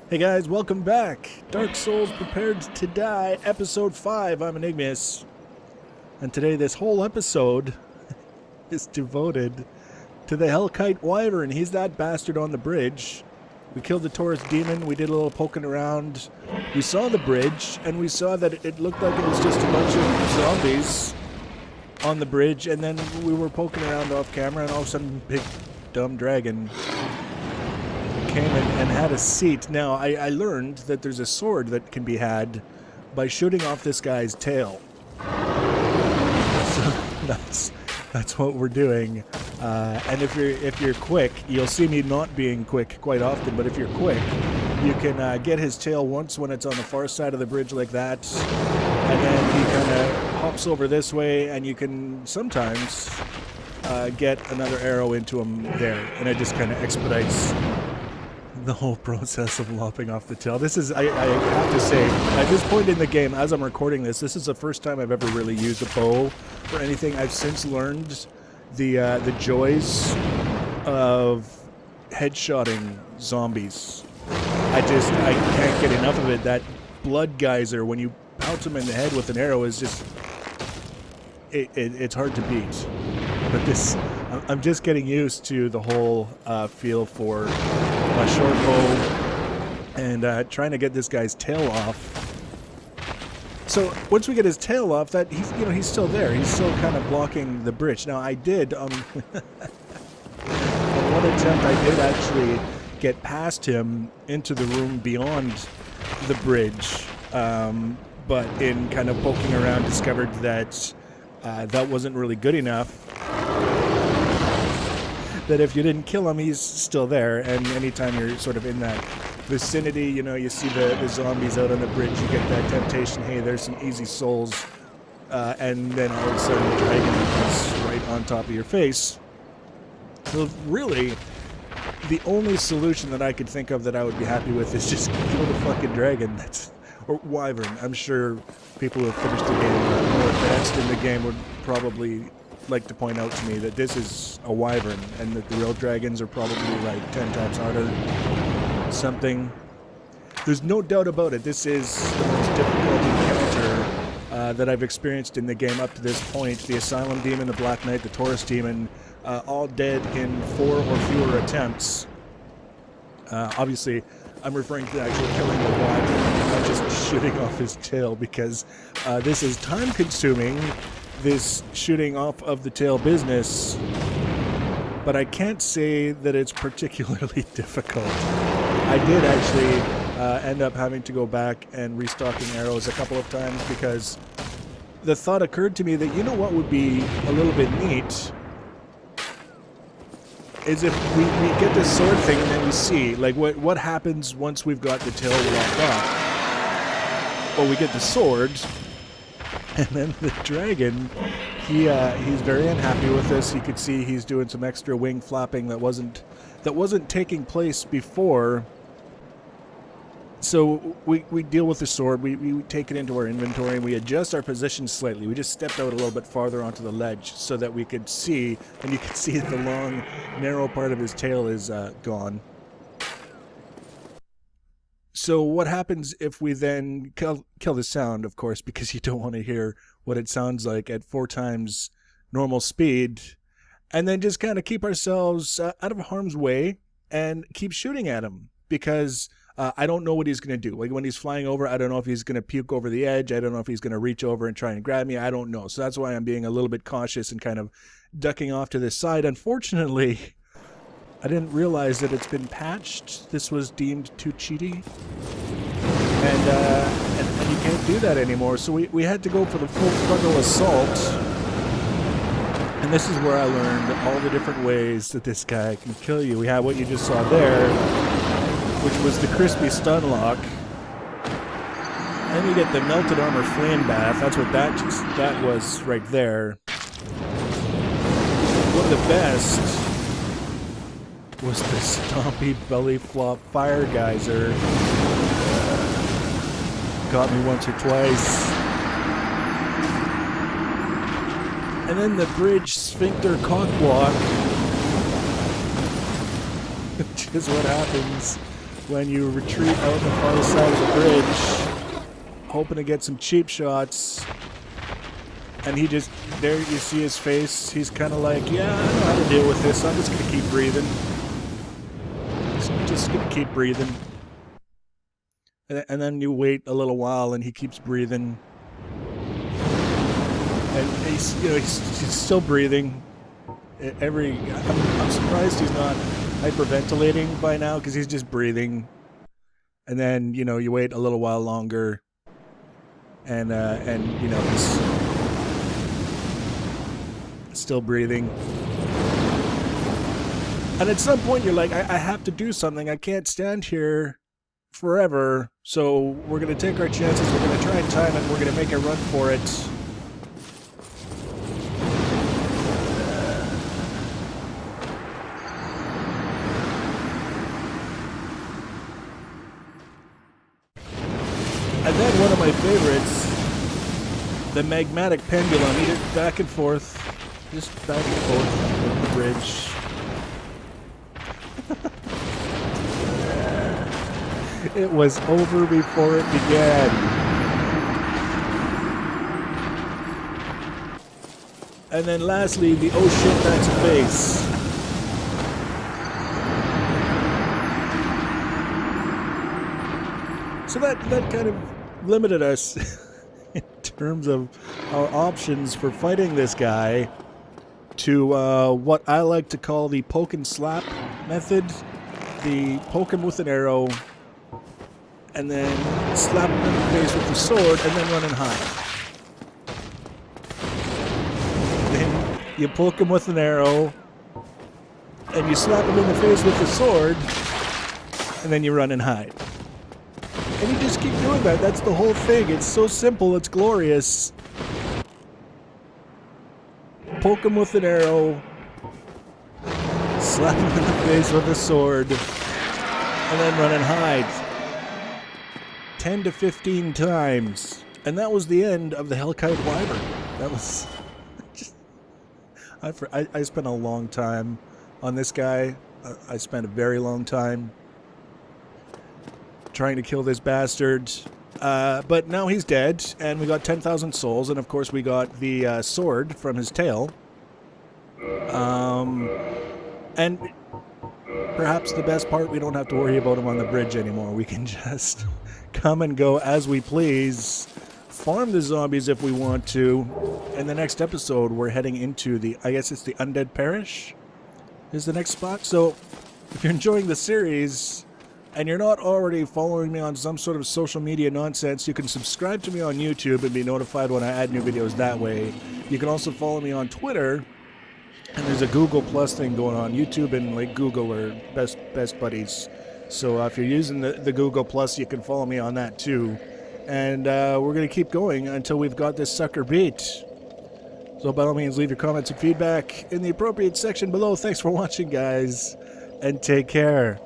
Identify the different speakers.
Speaker 1: Hey guys, welcome back. Dark Souls Prepared to Die, Episode 5. I'm Enigmus. And today this whole episode is devoted to the Hellkyte Wyvern. He's that bastard on the bridge. We killed the Taurus demon, we did a little poking around. We saw the bridge, and we saw that it looked like it was just a bunch of zombies on the bridge, and then we were poking around off camera, and all of a sudden, big dumb dragon came and had a seat. Now, I learned that there's a sword that can be had by shooting off this guy's tail. So that's what we're doing. And if you're quick, you'll see me not being quick quite often, but if you're quick, you can get his tail once when it's on the far side of the bridge like that, and then he kind of hops over this way, and you can sometimes get another arrow into him there, and it just kind of expedites the whole process of lopping off the tail. This is, I have to say, at this point in the game, as I'm recording this is the first time I've ever really used a bow for anything. I've since learned the joys of headshotting zombies. I can't get enough of it. That blood geyser, when you pounce them in the head with an arrow, is just, it's hard to beat. But this, I'm just getting used to the whole feel for a short bow and trying to get this guy's tail off. So once we get his tail off, that he's still there. He's still kind of blocking the bridge. Now I did on one attempt, I did actually get past him into the room beyond the bridge, but in kind of poking around, discovered that that wasn't really good enough. That if you didn't kill him, he's still there, and anytime you're sort of in that vicinity, you see the zombies out on the bridge, you get that temptation, hey, there's some easy souls, and then all of a sudden the dragon is right on top of your face. So really, the only solution that I could think of that I would be happy with is just kill the fucking dragon. Or Wyvern. I'm sure people who have finished the game, more advanced in the game, would probably like to point out to me that this is a Wyvern and that the real dragons are probably like 10 times harder. Something. There's no doubt about it. This is the most difficult encounter that I've experienced in the game up to this point. The Asylum Demon, the Black Knight, the Taurus Demon, all dead in 4 or fewer attempts. Obviously, I'm referring to actually killing the Wyvern, not just shooting off his tail, because this is time-consuming, this shooting off of the tail business, but I can't say that it's particularly difficult. I did actually end up having to go back and restocking arrows a couple of times, because the thought occurred to me that, you know what would be a little bit neat, is if we get this sword thing and then we see, like, what happens once we've got the tail locked off. Well, we get the sword, and then the dragon, he's very unhappy with this. You could see he's doing some extra wing flapping that wasn't taking place before. So we deal with the sword, we take it into our inventory, and we adjust our position slightly. We just stepped out a little bit farther onto the ledge so that we could see, and you could see the long, narrow part of his tail is gone. So what happens if we then kill the sound, of course, because you don't want to hear what it sounds like at 4 times normal speed, and then just kind of keep ourselves out of harm's way and keep shooting at him, because I don't know what he's going to do. Like, when he's flying over, I don't know if he's going to puke over the edge. I don't know if he's going to reach over and try and grab me. I don't know. So that's why I'm being a little bit cautious and kind of ducking off to this side. Unfortunately, I didn't realize that it's been patched. This was deemed too cheaty. And you can't do that anymore. So we had to go for the full frontal assault. And this is where I learned all the different ways that this guy can kill you. We have what you just saw there, which was the crispy stun lock. Then you get the melted armor flame bath. That's what that was right there. One of the best was the stompy belly flop fire geyser. Got me once or twice. And then the bridge sphincter cock block, which is what happens when you retreat out the far side of the bridge, hoping to get some cheap shots. And he just, there you see his face. He's kind of like, yeah, I know how to deal with this. I'm just going to keep breathing. Just going to keep breathing. And then you wait a little while and he keeps breathing. And he's still breathing. I'm surprised he's not hyperventilating by now because he's just breathing. And then, you wait a little while longer. And he's still breathing. And at some point you're like, I have to do something. I can't stand here forever. So we're going to take our chances. We're going to try and time it. We're going to make a run for it. And then one of my favorites, the magmatic pendulum, either back and forth, just back and forth over the bridge. It was over before it began. And then lastly, the oh shit, that's a face. So that kind of limited us in terms of our options for fighting this guy to what I like to call the poke and slap method. The poke him with an arrow and then slap him in the face with the sword and then run and hide. Then you poke him with an arrow and you slap him in the face with the sword and then you run and hide. And you just keep doing that. That's the whole thing. It's so simple. It's glorious. Poke him with an arrow. Slap him in the face with a sword. And then run and hide. 10 to 15 times. And that was the end of the Hellkyte Wyvern. That was... I spent a long time on this guy. I spent a very long time trying to kill this bastard, but now he's dead, and we got 10,000 souls, and of course we got the sword from his tail, and perhaps the best part, we don't have to worry about him on the bridge anymore. We can just come and go as we please, farm the zombies if we want to. In the next episode, we're heading into I guess it's the Undead Parish is the next spot. So if you're enjoying the series and you're not already following me on some sort of social media nonsense, you can subscribe to me on YouTube and be notified when I add new videos that way. You can also follow me on Twitter, and there's a Google Plus thing going on. YouTube and like Google are best buddies. So if you're using the Google Plus, you can follow me on that too. And we're going to keep going until we've got this sucker beat. So by all means, leave your comments and feedback in the appropriate section below. Thanks for watching, guys, and take care.